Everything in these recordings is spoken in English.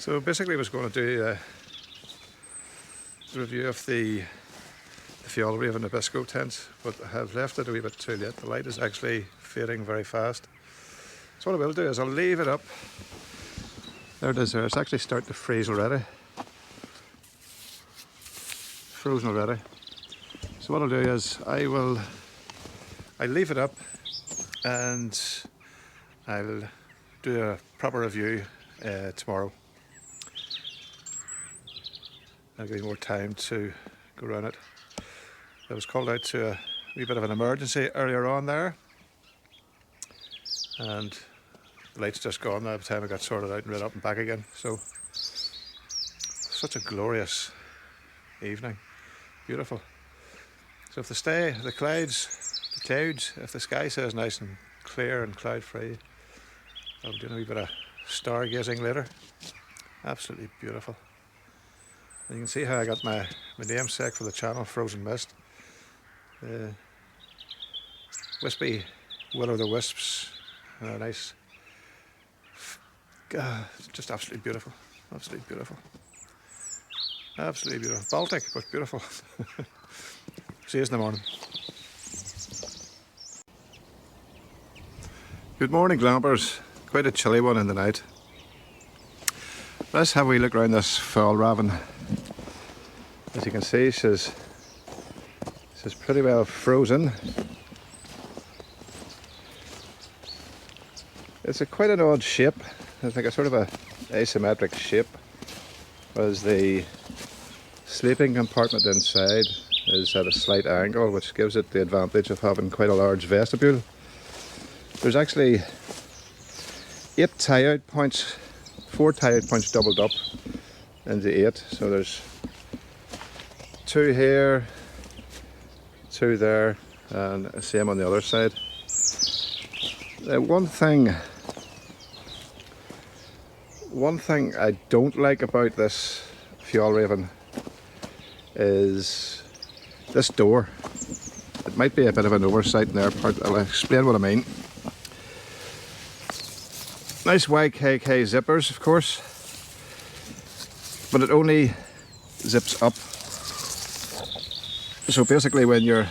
So basically I was going to do a review of the Fjallraven Abisko tent, but I have left it a wee bit too late. The light is actually fading very fast. So what I will do is I'll leave it up. There it is there. It's actually starting to freeze already. Frozen already. So what I'll do is I'll leave it up and I'll do a proper review tomorrow. I'll give you more time to go around it. I was called out to a wee bit of an emergency earlier on there, and the light's just gone now by the time I got sorted out and rid up and back again. So, such a glorious evening, beautiful. So if the clouds, if the sky stays nice and clear and cloud free, I'll be doing a wee bit of stargazing later. Absolutely beautiful. And you can see how I got my namesake for the channel, Frozen Mist. Wispy will-o'-the-wisps, nice. Just absolutely beautiful. Absolutely beautiful. Absolutely beautiful. Baltic, but beautiful. See you in the morning. Good morning, glampers. Quite a chilly one in the night. Let's have a wee look around this Fjallraven. As you can see, she's pretty well frozen. It's quite an odd shape. I think it's sort of a asymmetric shape, as the sleeping compartment inside is at a slight angle, which gives it the advantage of having quite a large vestibule. There's actually 8 tie-out points, 4 tie-out points doubled up into 8. So there's 2 here, 2 there, and the same on the other side. One thing I don't like about this Fjallraven is this door. It might be a bit of an oversight in their part. I'll explain what I mean. Nice YKK zippers, of course, but it only zips up. So basically when you're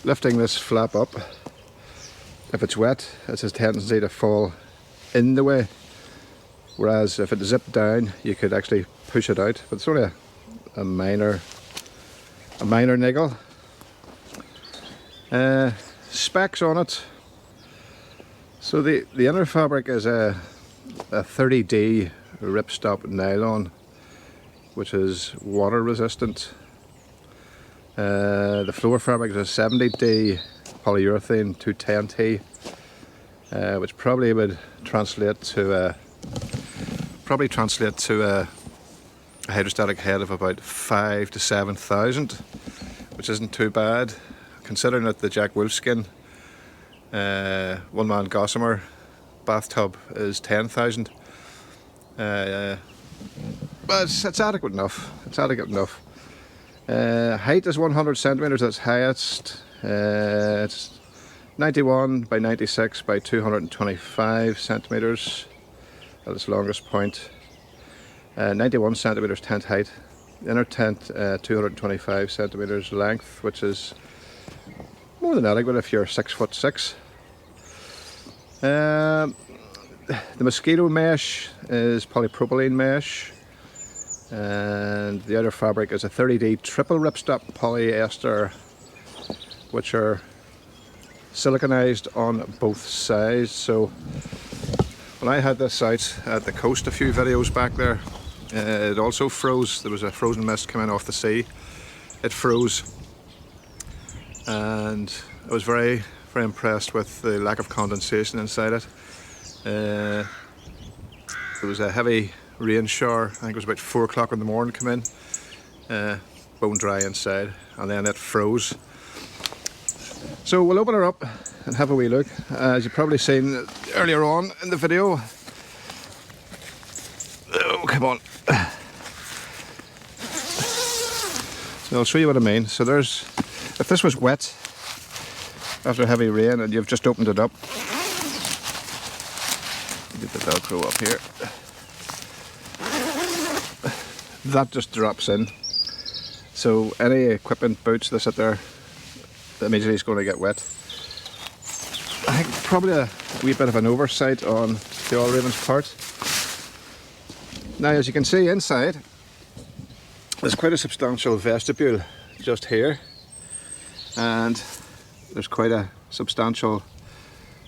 lifting this flap up, if it's wet, it has a tendency to fall in the way, whereas if it zipped down you could actually push it out. But it's only a minor niggle. Specs on it. So the inner fabric is a 30D ripstop nylon, which is water resistant. The floor fabric is a 70D polyurethane 210T, which probably would translate to a hydrostatic head of about 5,000 to 7,000, which isn't too bad, considering that the Jack Wolfskin one-man gossamer bathtub is 10,000. But it's adequate enough. It's adequate enough. Height is 100 centimeters. That's highest. It's 91 by 96 by 225 centimeters at its longest point. 91 centimeters tent height. Inner tent 225 centimeters length, which is more than adequate if you're 6'6". The mosquito mesh is polypropylene mesh, and the outer fabric is a 30D triple ripstop polyester, which are siliconized on both sides. So when I had this out at the coast a few videos back there, it also froze. There was a frozen mist coming off the sea. It froze, and I was very impressed with the lack of condensation inside it. There was a heavy rain shower, I think it was about 4 o'clock in the morning, come in, bone dry inside, and then it froze. So we'll open her up and have a wee look. As you've probably seen earlier on in the video. Oh, come on. So I'll show you what I mean. So if this was wet after heavy rain and you've just opened it up, get the Velcro up here. that just drops in. So any equipment, boots that sit there, immediately is going to get wet. I think probably a wee bit of an oversight on Fjallraven's part. Now, as you can see inside, there's quite a substantial vestibule just here, and there's quite a substantial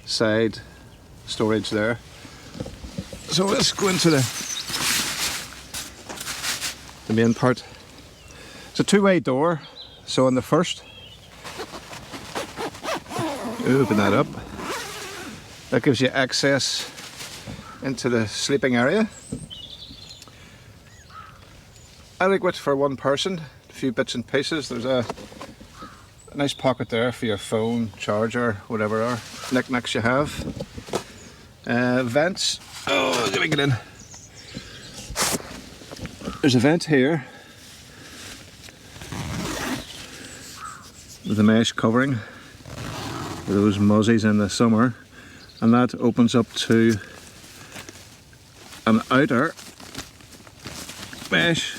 side storage there. So let's go into the main part. It's a two-way door, so on the first, open that up. That gives you access into the sleeping area. Adequate for one person, a few bits and pieces. There's a nice pocket there for your phone, charger, whatever are knickknacks you have. Vents. Oh, let me get in. There's a vent here with a mesh covering for those muzzies in the summer, and that opens up to an outer mesh.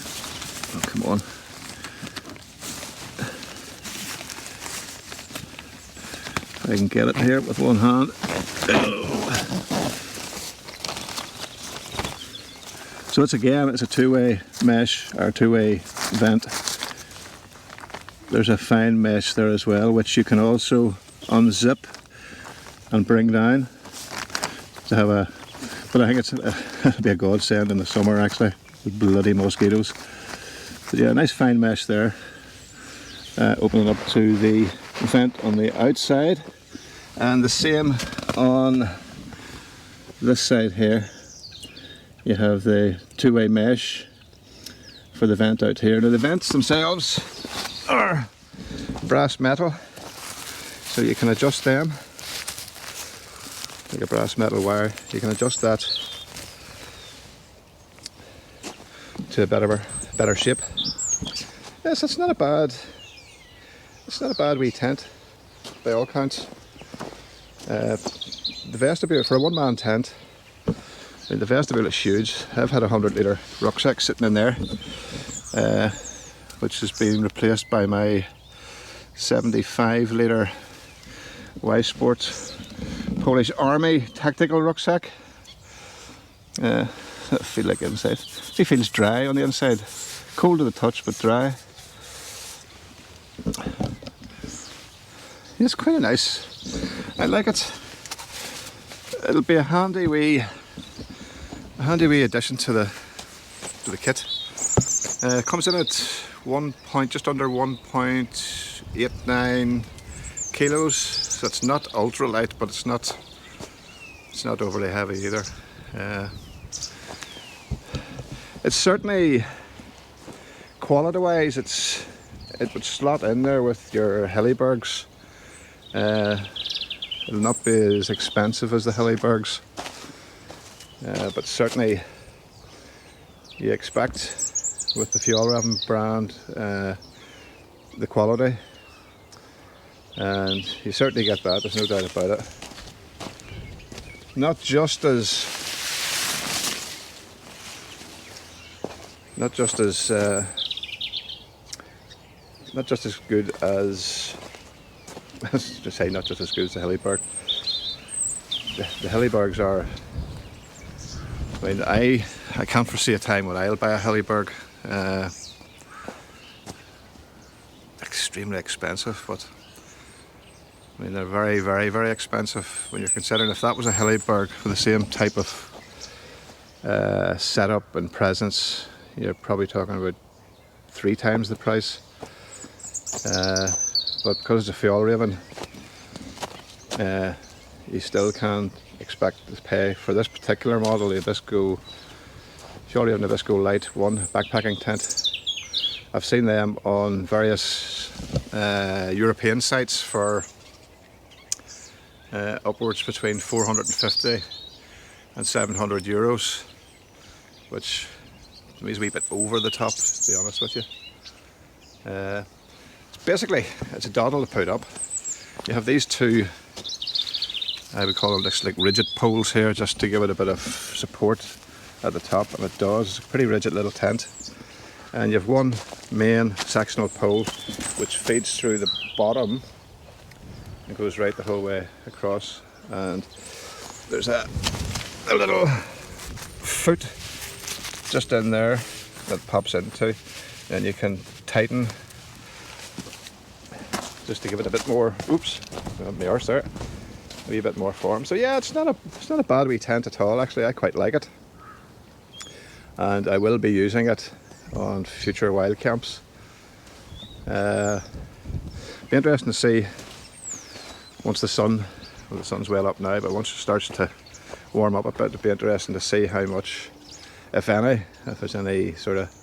Oh, come on. I can get it here with one hand. Oh. So it's a two-way mesh, or two-way vent. There's a fine mesh there as well, which you can also unzip and bring down to have a, but I think it'll be a godsend in the summer actually, with bloody mosquitoes. But yeah, nice fine mesh there. Opening up to the vent on the outside, and the same on this side here. You have the two-way mesh for the vent out here. Now the vents themselves are brass metal, so you can adjust them like a brass metal wire. You can adjust that to a better shape. Yes, it's not a bad wee tent by all counts. The vestibule for a one-man tent, the vestibule is huge. I've had a 100-litre rucksack sitting in there, which has been replaced by my 75-litre Y Sport Polish Army tactical rucksack. I feel like inside. It feels dry on the inside. Cold to the touch, but dry. It's quite nice. I like it. It'll be a handy wee addition to the kit. It comes in at just under 1.89 kilos. So it's not ultra light, but it's not overly heavy either. It's certainly, quality-wise, it would slot in there with your Hillebergs. It'll not be as expensive as the Hillebergs, but certainly you expect with the Fjallraven brand the quality, and you certainly get that. There's no doubt about it. Not just as good as, let's just say, not just as good as the Hilleberg. The Hillebergs are, I mean, I can't foresee a time when I'll buy a Hilleberg. Extremely expensive, but I mean, they're very, very, very expensive when you're considering if that was a Hilleberg for the same type of setup and presence, you're probably talking about 3 times the price. But because it's a Fjallraven, you still can expect to pay for this particular model, the Fjallraven Abisko Lite 1 backpacking tent. I've seen them on various European sites for upwards between 450 and 700 euros, which to me is a wee bit over the top, to be honest with you. Basically, it's a doddle to put up. You have these two, I would call them just like rigid poles here, just to give it a bit of support at the top, and it does. It's a pretty rigid little tent. and you have one main sectional pole which feeds through the bottom and goes right the whole way across, and there's a little foot just in there that pops into, and you can tighten just to give it a bit more, oops, my arse there, a wee bit more form. So yeah, it's not a bad wee tent at all. Actually, I quite like it, and I will be using it on future wild camps. Be interesting to see once the sun's well up now, but once it starts to warm up a bit, it'll be interesting to see how much, if any, if there's any sort of,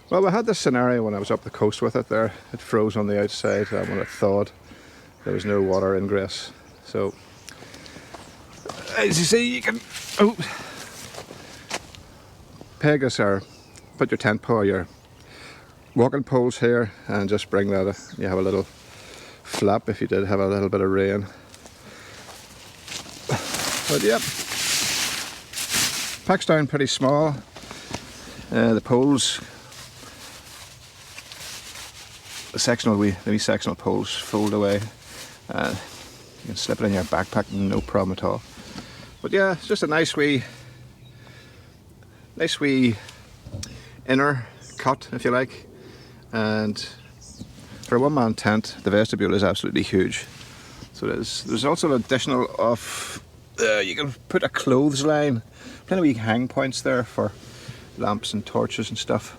well, we had this scenario when I was up the coast with it there. It froze on the outside when it thawed. There was no water ingress. So, as you see, you can peg this, or put your tent pole, your walking poles here, and just bring that. You have a little flap if you did have a little bit of rain. But yep, packs down pretty small. The poles, the wee sectional poles fold away. You can slip it in your backpack, no problem at all. But yeah, it's just a nice wee inner cut, if you like. And for a one-man tent, the vestibule is absolutely huge. So there's also an additional of, you can put a clothes line, plenty of wee hang points there for lamps and torches and stuff.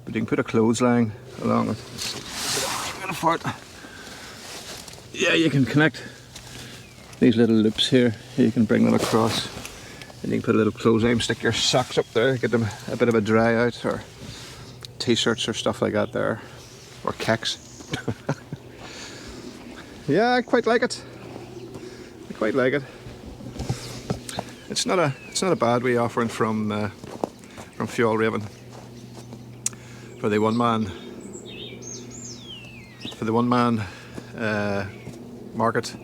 But you can put a clothes line along it. Yeah, you can connect these little loops here. You can bring them across, and you can put a little clothes line, stick your socks up there, get them a bit of a dry out, or t-shirts or stuff like that there, or kecks. Yeah, I quite like it. It's not a bad wee offering from Fjallraven for the one man market.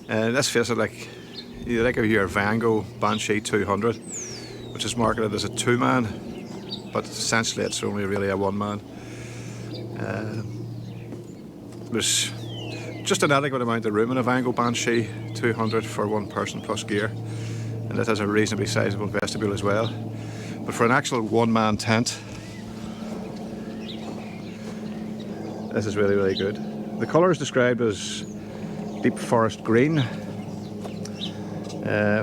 And let's face it, like your Vango Banshee 200, which is marketed as a 2-man, but essentially it's only really a 1-man. There's just an adequate amount of room in a Vango Banshee 200 for one person plus gear, and it has a reasonably sizable vestibule as well. But for an actual 1-man tent, this is really, really good. The colour is described as deep forest green,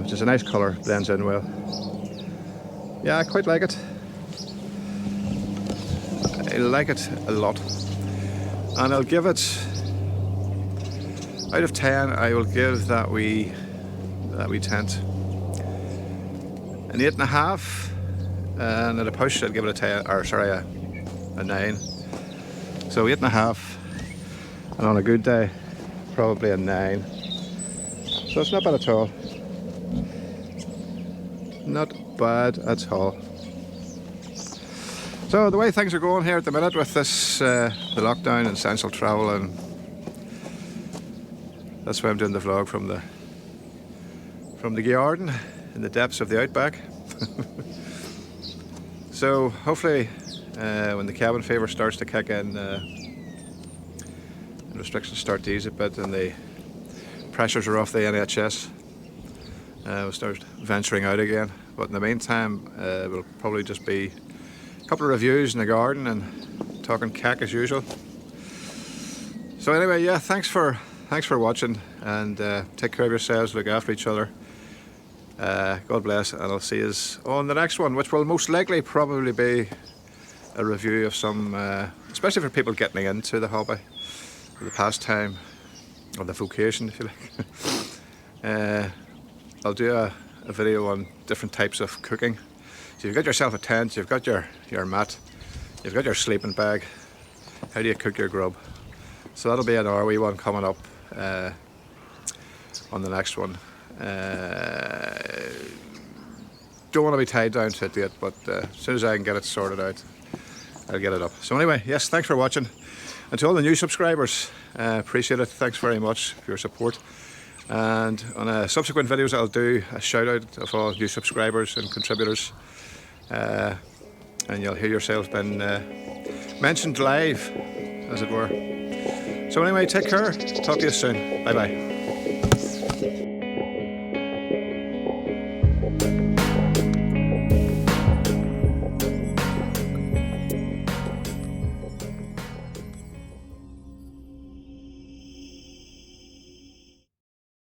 which is a nice colour, blends in well. Yeah, I quite like it. I like it a lot. And I'll give it, out of 10, I will give that wee tent an 8.5, and at a push I'd give it a 10, or sorry, a 9. So 8.5, and on a good day, probably a 9. So it's not bad at all. Not bad at all. So the way things are going here at the minute with this, the lockdown and essential travel, and that's why I'm doing the vlog from the garden in the depths of the outback. So hopefully when the cabin fever starts to kick in, and restrictions start to ease a bit, and the pressures are off the NHS, we'll start venturing out again. But in the meantime, we'll probably just be a couple of reviews in the garden and talking cack as usual. So anyway, yeah, thanks for watching, and take care of yourselves, look after each other. God bless, and I'll see you on the next one, which will most likely probably be a review of some, especially for people getting into the hobby, or the pastime, or the vocation, if you like. I'll do a video on different types of cooking. So you've got yourself a tent, you've got your mat, you've got your sleeping bag. How do you cook your grub? So that'll be an wee one coming up on the next one. Don't want to be tied down to it yet, but as soon as I can get it sorted out, I'll get it up. So anyway, yes, thanks for watching. And to all the new subscribers, appreciate it. Thanks very much for your support. And on subsequent videos, I'll do a shout out of all new subscribers and contributors. and you'll hear yourself being mentioned live, as it were. So anyway, take care. Talk to you soon. Bye bye.